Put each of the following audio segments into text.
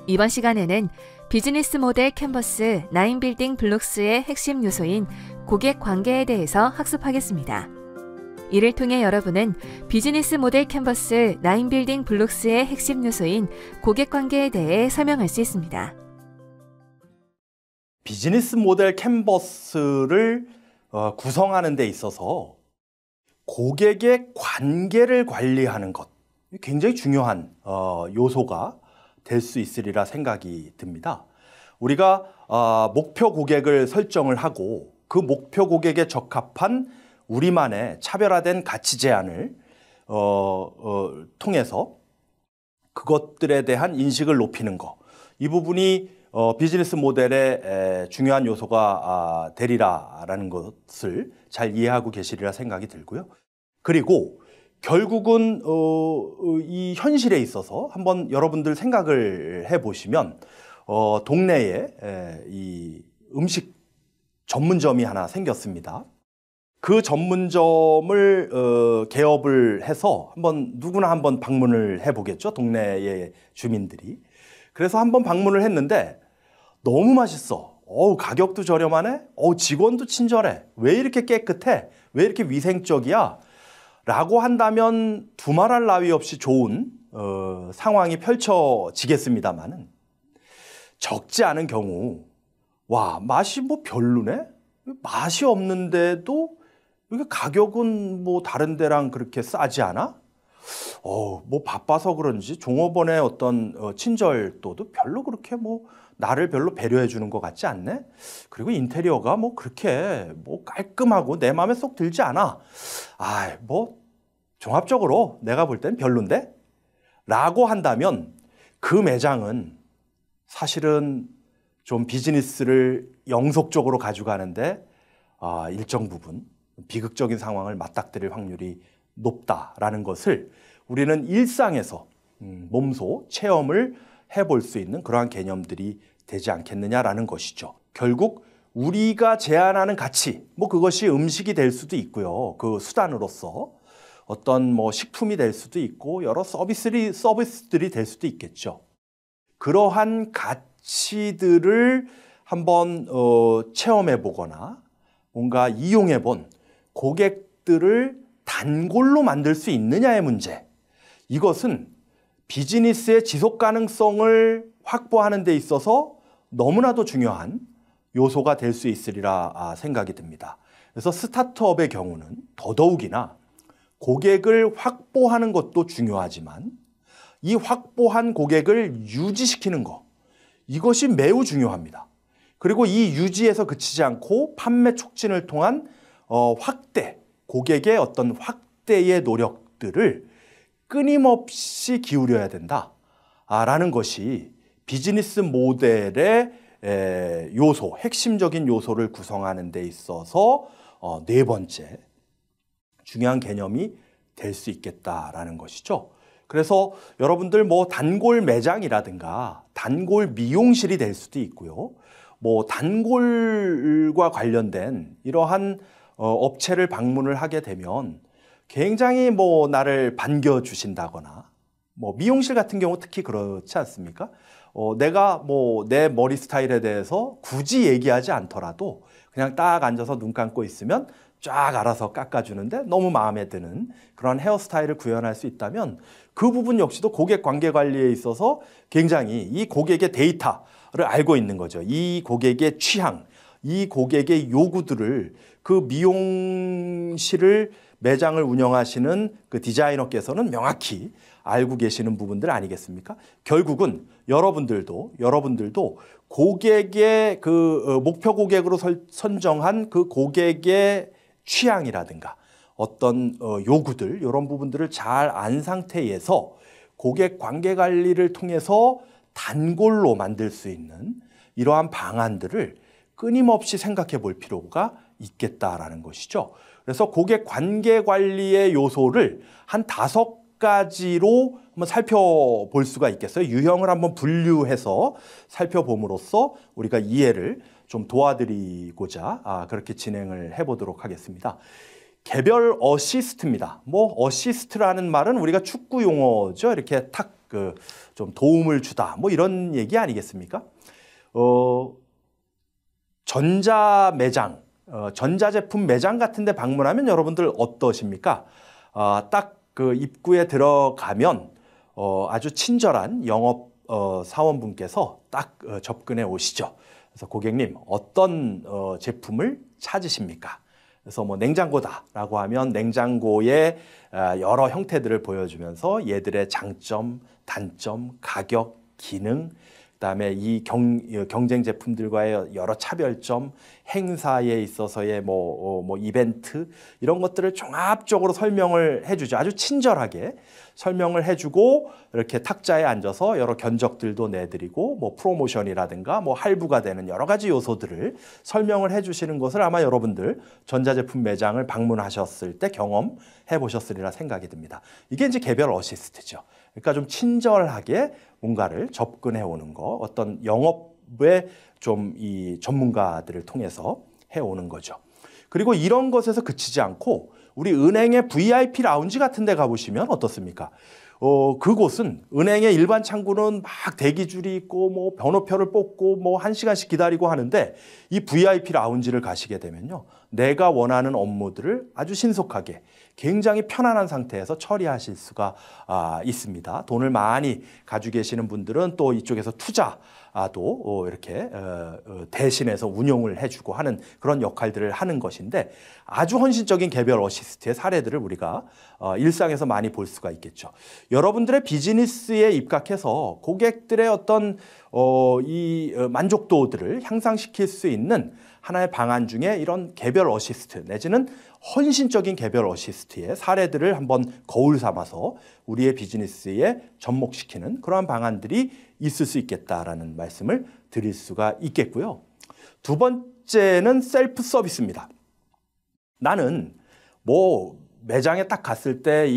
이번 시간에는 비즈니스 모델 캔버스 9빌딩 블록스의 핵심 요소인 고객 관계에 대해서 학습하겠습니다. 이를 통해 여러분은 비즈니스 모델 캔버스 9빌딩 블록스의 핵심 요소인 고객 관계에 대해 설명할 수 있습니다. 비즈니스 모델 캔버스를 구성하는 데 있어서 고객의 관계를 관리하는 것, 굉장히 중요한 요소가 될 수 있으리라 생각이 듭니다. 우리가 목표 고객을 설정을 하고 그 목표 고객에 적합한 우리만의 차별화된 가치 제안을 통해서 그것들에 대한 인식을 높이는 것, 이 부분이 비즈니스 모델의 중요한 요소가 되리라라는 것을 잘 이해하고 계시리라 생각이 들고요. 그리고 결국은 이 현실에 있어서 한번 여러분들 생각을 해보시면 동네에 이 음식 전문점이 하나 생겼습니다. 그 전문점을 개업을 해서 누구나 한번 방문을 해보겠죠, 동네의 주민들이. 그래서 한번 방문을 했는데 너무 맛있어. 가격도 저렴하네. 직원도 친절해. 왜 이렇게 깨끗해? 왜 이렇게 위생적이야? 라고 한다면 두말할 나위 없이 좋은 상황이 펼쳐지겠습니다만은, 적지 않은 경우 와, 맛이 뭐 별로네? 맛이 없는데도 이게 가격은 뭐 다른 데랑 그렇게 싸지 않아? 뭐 바빠서 그런지 종업원의 어떤 친절도도 별로 그렇게 뭐 나를 별로 배려해 주는 것 같지 않네? 그리고 인테리어가 뭐 그렇게 뭐 깔끔하고 내 마음에 쏙 들지 않아. 뭐 종합적으로 내가 볼 땐 별론데? 라고 한다면 그 매장은 사실은 좀 비즈니스를 영속적으로 가져가는데 일정 부분 비극적인 상황을 맞닥뜨릴 확률이 높다라는 것을 우리는 일상에서 몸소 체험을 해볼 수 있는 그러한 개념들이 되지 않겠느냐라는 것이죠. 결국 우리가 제안하는 가치, 뭐 그것이 음식이 될 수도 있고요. 그 수단으로서 어떤 뭐 식품이 될 수도 있고 여러 서비스들이 될 수도 있겠죠. 그러한 가치들을 한번 체험해 보거나 뭔가 이용해 본 고객들을 단골로 만들 수 있느냐의 문제, 이것은 비즈니스의 지속 가능성을 확보하는 데 있어서 너무나도 중요한 요소가 될 수 있으리라 생각이 듭니다. 그래서 스타트업의 경우는 더더욱이나 고객을 확보하는 것도 중요하지만 이 확보한 고객을 유지시키는 것, 이것이 매우 중요합니다. 그리고 이 유지에서 그치지 않고 판매 촉진을 통한 확대, 고객의 어떤 확대의 노력들을 끊임없이 기울여야 된다라는 것이 비즈니스 모델의 요소, 핵심적인 요소를 구성하는 데 있어서 네 번째 중요한 개념이 될 수 있겠다라는 것이죠. 그래서 여러분들 뭐 단골 매장이라든가 단골 미용실이 될 수도 있고요. 뭐 단골과 관련된 이러한 업체를 방문을 하게 되면 굉장히 뭐 나를 반겨주신다거나, 뭐 미용실 같은 경우 특히 그렇지 않습니까? 내가 뭐 내 머리 스타일에 대해서 굳이 얘기하지 않더라도 그냥 딱 앉아서 눈 감고 있으면 쫙 알아서 깎아주는데 너무 마음에 드는 그런 헤어스타일을 구현할 수 있다면 그 부분 역시도 고객 관계 관리에 있어서 굉장히 이 고객의 데이터를 알고 있는 거죠. 이 고객의 취향, 이 고객의 요구들을 그 미용실을 매장을 운영하시는 그 디자이너께서는 명확히 알고 계시는 부분들 아니겠습니까? 결국은 여러분들도 고객의 그 목표 고객으로 선정한 그 고객의 취향이라든가 어떤 요구들, 이런 부분들을 잘 안 상태에서 고객 관계 관리를 통해서 단골로 만들 수 있는 이러한 방안들을 끊임없이 생각해 볼 필요가 있겠다라는 것이죠. 그래서 고객 관계 관리의 요소를 한 5가지로 한번 살펴볼 수가 있겠어요. 유형을 한번 분류해서 살펴봄으로써 우리가 이해를 좀 도와드리고자 그렇게 진행을 해보도록 하겠습니다. 개별 어시스트입니다. 뭐 어시스트라는 말은 우리가 축구 용어죠. 이렇게 탁 그 좀 도움을 주다 뭐 이런 얘기 아니겠습니까? 전자 매장, 전자제품 매장 같은 데 방문하면 여러분들 어떠십니까? 딱 그 입구에 들어가면 아주 친절한 영업 사원분께서 딱 접근해 오시죠. 그래서 고객님 어떤 제품을 찾으십니까? 그래서 뭐 냉장고다라고 하면 냉장고의 여러 형태들을 보여주면서 얘들의 장점, 단점, 가격, 기능, 그다음에 이 경쟁 제품들과의 여러 차별점, 행사에 있어서의 뭐 이벤트 이런 것들을 종합적으로 설명을 해주죠. 아주 친절하게 설명을 해주고 이렇게 탁자에 앉아서 여러 견적들도 내드리고 뭐 프로모션이라든가 뭐 할부가 되는 여러 가지 요소들을 설명을 해주시는 것을 아마 여러분들 전자제품 매장을 방문하셨을 때 경험해 보셨으리라 생각이 듭니다. 이게 이제 개별 어시스트죠. 그러니까 좀 친절하게 뭔가를 접근해 오는 거, 어떤 영업의 좀 이 전문가들을 통해서 해 오는 거죠. 그리고 이런 것에서 그치지 않고 우리 은행의 VIP 라운지 같은 데 가보시면 어떻습니까? 그곳은 은행의 일반 창구는 막 대기줄이 있고 뭐 번호표를 뽑고 뭐 1시간씩 기다리고 하는데 이 VIP 라운지를 가시게 되면요. 내가 원하는 업무들을 아주 신속하게 굉장히 편안한 상태에서 처리하실 수가 있습니다. 돈을 많이 가지고 계시는 분들은 또 이쪽에서 투자도 이렇게 대신해서 운용을 해주고 하는 그런 역할들을 하는 것인데 아주 헌신적인 개별 어시스트의 사례들을 우리가 일상에서 많이 볼 수가 있겠죠. 여러분들의 비즈니스에 입각해서 고객들의 어떤 이 만족도들을 향상시킬 수 있는 하나의 방안 중에 이런 개별 어시스트 내지는 헌신적인 개별 어시스트의 사례들을 한번 거울 삼아서 우리의 비즈니스에 접목시키는 그러한 방안들이 있을 수 있겠다라는 말씀을 드릴 수가 있겠고요. 두 번째는 셀프 서비스입니다. 나는 뭐 매장에 딱 갔을 때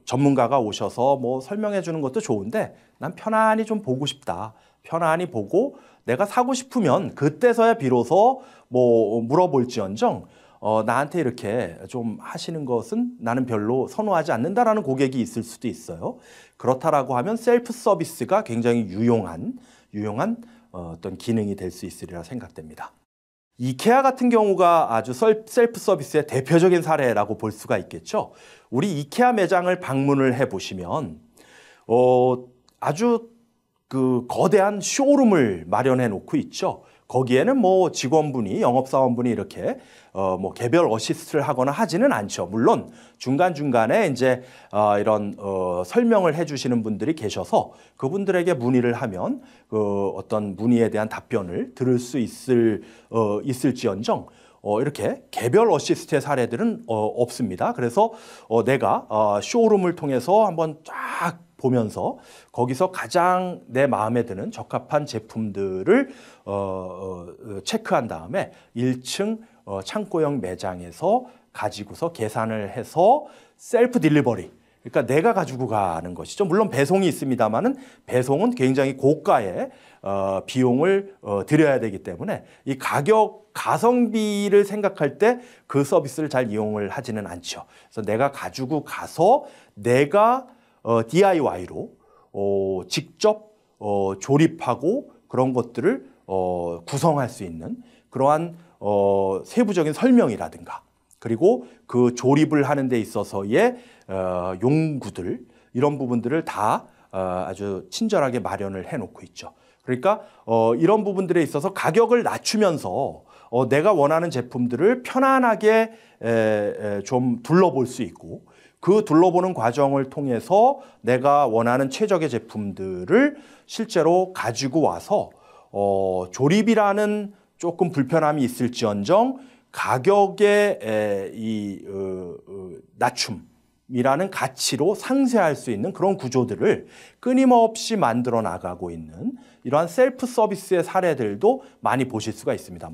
전문가가 오셔서 뭐 설명해 주는 것도 좋은데 난 편안히 좀 보고 싶다. 편안히 보고 내가 사고 싶으면 그때서야 비로소 뭐 물어볼지언정 나한테 이렇게 좀 하시는 것은 나는 별로 선호하지 않는다라는 고객이 있을 수도 있어요. 그렇다라고 하면 셀프 서비스가 굉장히 유용한 어떤 기능이 될 수 있으리라 생각됩니다. 이케아 같은 경우가 아주 셀프 서비스의 대표적인 사례라고 볼 수가 있겠죠. 우리 이케아 매장을 방문을 해보시면 아주 그 거대한 쇼룸을 마련해 놓고 있죠. 거기에는 뭐 직원분이 영업사원분이 이렇게 뭐 개별 어시스트를 하거나 하지는 않죠. 물론 중간중간에 이제 이런 설명을 해 주시는 분들이 계셔서 그분들에게 문의를 하면 그 어떤 문의에 대한 답변을 들을 수 있을지언정 이렇게 개별 어시스트의 사례들은 없습니다. 그래서 내가 쇼룸을 통해서 한번 쫙 보면서 거기서 가장 내 마음에 드는 적합한 제품들을 체크한 다음에 1층 창고형 매장에서 가지고서 계산을 해서 셀프 딜리버리, 그러니까 내가 가지고 가는 것이죠. 물론 배송이 있습니다만은 배송은 굉장히 고가의 비용을 들여야 되기 때문에 이 가성비를 생각할 때 그 서비스를 잘 이용을 하지는 않죠. 그래서 내가 가지고 가서 내가 DIY로 직접 조립하고 그런 것들을 구성할 수 있는 그러한 세부적인 설명이라든가 그리고 그 조립을 하는 데 있어서의 용구들 이런 부분들을 다 아주 친절하게 마련을 해놓고 있죠. 그러니까 이런 부분들에 있어서 가격을 낮추면서 내가 원하는 제품들을 편안하게 좀 둘러볼 수 있고 그 둘러보는 과정을 통해서 내가 원하는 최적의 제품들을 실제로 가지고 와서 조립이라는 조금 불편함이 있을지언정 가격의 낮춤이라는 가치로 상쇄할 수 있는 그런 구조들을 끊임없이 만들어 나가고 있는 이러한 셀프 서비스의 사례들도 많이 보실 수가 있습니다.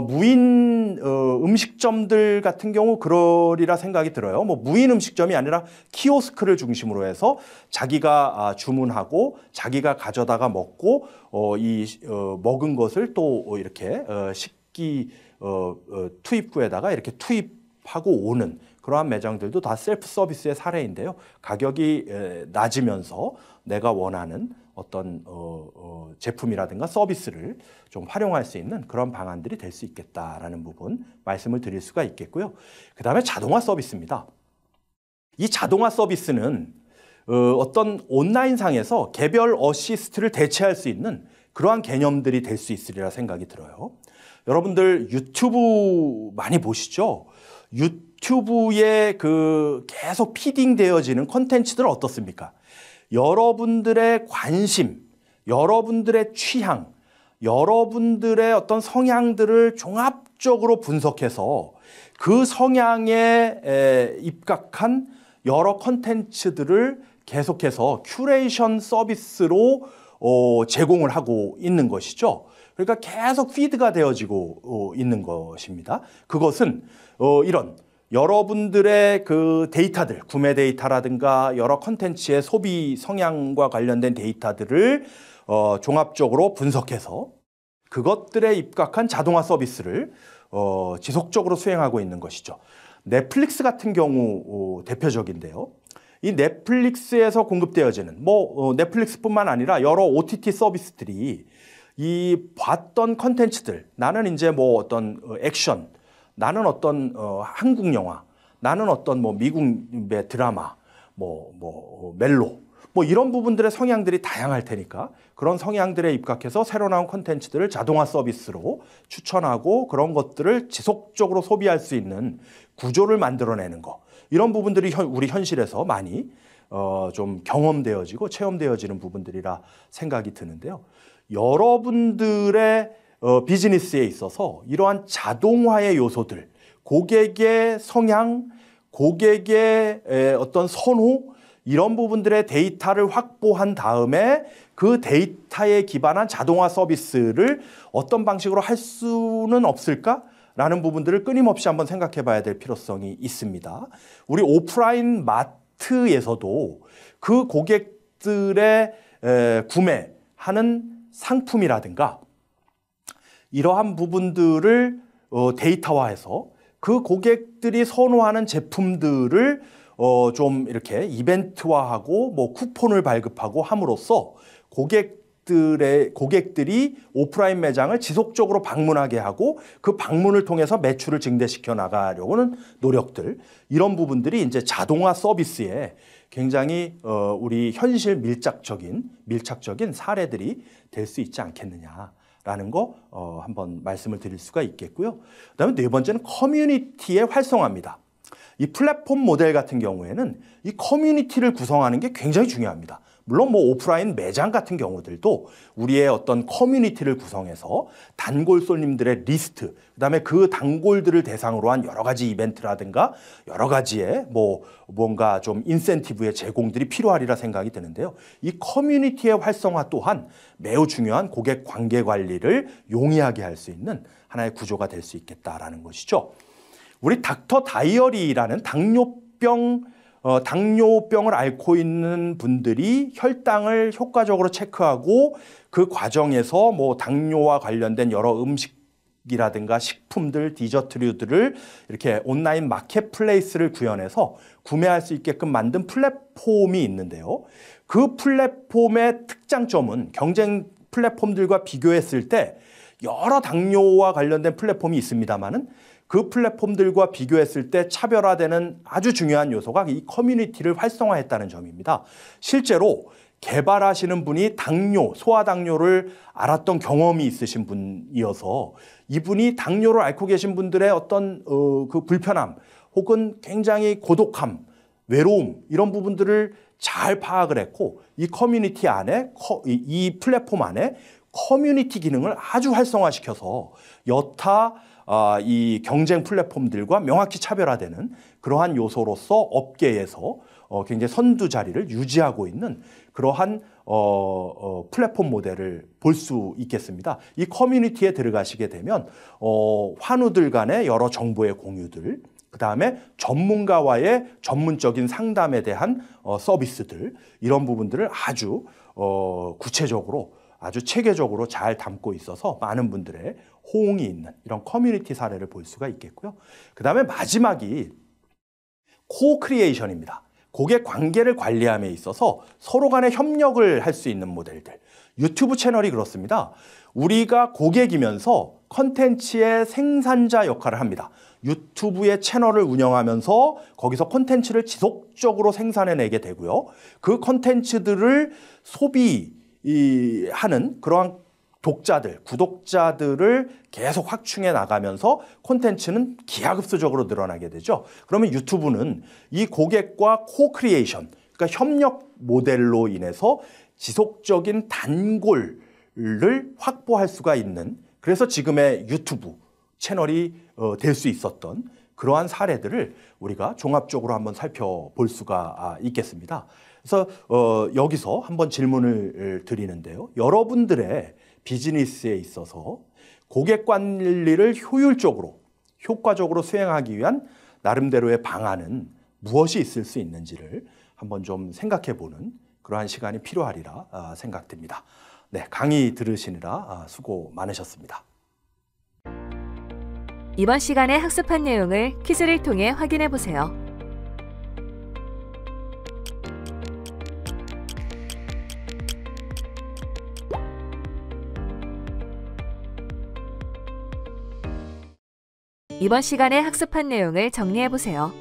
무인 음식점들 같은 경우 그러리라 생각이 들어요. 무인 음식점이 아니라 키오스크를 중심으로 해서 자기가 주문하고 자기가 가져다가 먹고 먹은 것을 또 이렇게 식기 투입구에다가 이렇게 투입하고 오는 그러한 매장들도 다 셀프 서비스의 사례인데요. 가격이 낮으면서 내가 원하는 어떤 제품이라든가 서비스를 좀 활용할 수 있는 그런 방안들이 될 수 있겠다라는 부분 말씀을 드릴 수가 있겠고요. 그 다음에 자동화 서비스입니다. 이 자동화 서비스는 어떤 온라인상에서 개별 어시스트를 대체할 수 있는 그러한 개념들이 될 수 있으리라 생각이 들어요. 여러분들 유튜브 많이 보시죠? 유튜브에 계속 피딩되어지는 콘텐츠들 어떻습니까? 여러분들의 관심, 여러분들의 취향, 여러분들의 어떤 성향들을 종합적으로 분석해서 그 성향에 입각한 여러 콘텐츠들을 계속해서 큐레이션 서비스로 제공을 하고 있는 것이죠. 그러니까 계속 피드가 되어지고 있는 것입니다. 그것은 이런 여러분들의 그 데이터들, 구매 데이터라든가 여러 콘텐츠의 소비 성향과 관련된 데이터들을 종합적으로 분석해서 그것들에 입각한 자동화 서비스를 지속적으로 수행하고 있는 것이죠. 넷플릭스 같은 경우 대표적인데요. 이 넷플릭스에서 공급되어지는 넷플릭스뿐만 아니라 여러 OTT 서비스들이 이 봤던 컨텐츠들, 나는 이제 어떤 액션, 나는 어떤 한국 영화, 나는 어떤 미국의 드라마, 멜로, 이런 부분들의 성향들이 다양할 테니까 그런 성향들에 입각해서 새로 나온 콘텐츠들을 자동화 서비스로 추천하고 그런 것들을 지속적으로 소비할 수 있는 구조를 만들어내는 거, 이런 부분들이 우리 현실에서 많이 좀 경험되어지고 체험되어지는 부분들이라 생각이 드는데요. 여러분들의 비즈니스에 있어서 이러한 자동화의 요소들, 고객의 성향, 고객의 어떤 선호, 이런 부분들의 데이터를 확보한 다음에 그 데이터에 기반한 자동화 서비스를 어떤 방식으로 할 수는 없을까라는 부분들을 끊임없이 한번 생각해 봐야 될 필요성이 있습니다. 우리 오프라인 마트에서도 그 고객들의 구매하는 상품이라든가 이러한 부분들을 데이터화해서 그 고객들이 선호하는 제품들을 좀 이렇게 이벤트화하고 쿠폰을 발급하고 함으로써 고객들이 오프라인 매장을 지속적으로 방문하게 하고 그 방문을 통해서 매출을 증대시켜 나가려고 하는 노력들, 이런 부분들이 이제 자동화 서비스에 굉장히 우리 현실 밀착적인 사례들이 될 수 있지 않겠느냐라는 거 한번 말씀을 드릴 수가 있겠고요. 그다음에 네 번째는 커뮤니티의 활성화입니다. 이 플랫폼 모델 같은 경우에는 이 커뮤니티를 구성하는 게 굉장히 중요합니다. 물론 오프라인 매장 같은 경우들도 우리의 어떤 커뮤니티를 구성해서 단골 손님들의 리스트, 그다음에 그 단골들을 대상으로 한 여러 가지 이벤트라든가 여러 가지의 뭔가 좀 인센티브의 제공들이 필요하리라 생각이 드는데요. 이 커뮤니티의 활성화 또한 매우 중요한 고객 관계 관리를 용이하게 할 수 있는 하나의 구조가 될 수 있겠다라는 것이죠. 우리 닥터 다이어리라는 당뇨병을 앓고 있는 분들이 혈당을 효과적으로 체크하고 그 과정에서 당뇨와 관련된 여러 음식이라든가 식품들, 디저트류들을 이렇게 온라인 마켓플레이스를 구현해서 구매할 수 있게끔 만든 플랫폼이 있는데요. 그 플랫폼의 특장점은 경쟁 플랫폼들과 비교했을 때 여러 당뇨와 관련된 플랫폼이 있습니다만은 그 플랫폼들과 비교했을 때 차별화되는 아주 중요한 요소가 이 커뮤니티를 활성화했다는 점입니다. 실제로 개발하시는 분이 소아당뇨를 앓았던 경험이 있으신 분이어서 이분이 당뇨를 앓고 계신 분들의 어떤 그 불편함 혹은 굉장히 고독함, 외로움, 이런 부분들을 잘 파악을 했고 이 커뮤니티 안에, 이 플랫폼 안에 커뮤니티 기능을 아주 활성화시켜서 여타 이 경쟁 플랫폼들과 명확히 차별화되는 그러한 요소로서 업계에서 굉장히 선두 자리를 유지하고 있는 그러한 플랫폼 모델을 볼 수 있겠습니다. 이 커뮤니티에 들어가시게 되면 환우들 간의 여러 정보의 공유들, 그다음에 전문가와의 전문적인 상담에 대한 서비스들, 이런 부분들을 아주 구체적으로, 아주 체계적으로 잘 담고 있어서 많은 분들의 호응이 있는 이런 커뮤니티 사례를 볼 수가 있겠고요. 그다음에 마지막이 코크리에이션입니다. 고객 관계를 관리함에 있어서 서로 간에 협력을 할 수 있는 모델들. 유튜브 채널이 그렇습니다. 우리가 고객이면서 컨텐츠의 생산자 역할을 합니다. 유튜브의 채널을 운영하면서 거기서 콘텐츠를 지속적으로 생산해내게 되고요. 그 콘텐츠들을 소비하는 그러한 독자들, 구독자들을 계속 확충해 나가면서 콘텐츠는 기하급수적으로 늘어나게 되죠. 그러면 유튜브는 이 고객과 코크리에이션, 그러니까 협력 모델로 인해서 지속적인 단골을 확보할 수가 있는, 그래서 지금의 유튜브 채널이 될 수 있었던 그러한 사례들을 우리가 종합적으로 한번 살펴볼 수가 있겠습니다. 그래서 여기서 한번 질문을 드리는데요. 여러분들의 비즈니스에 있어서 고객 관리를 효율적으로, 효과적으로 수행하기 위한 나름대로의 방안은 무엇이 있을 수 있는지를 한번 좀 생각해 보는 그러한 시간이 필요하리라 생각됩니다. 네, 강의 들으시느라 수고 많으셨습니다. 이번 시간에 학습한 내용을 퀴즈를 통해 확인해 보세요. 이번 시간에 학습한 내용을 정리해 보세요.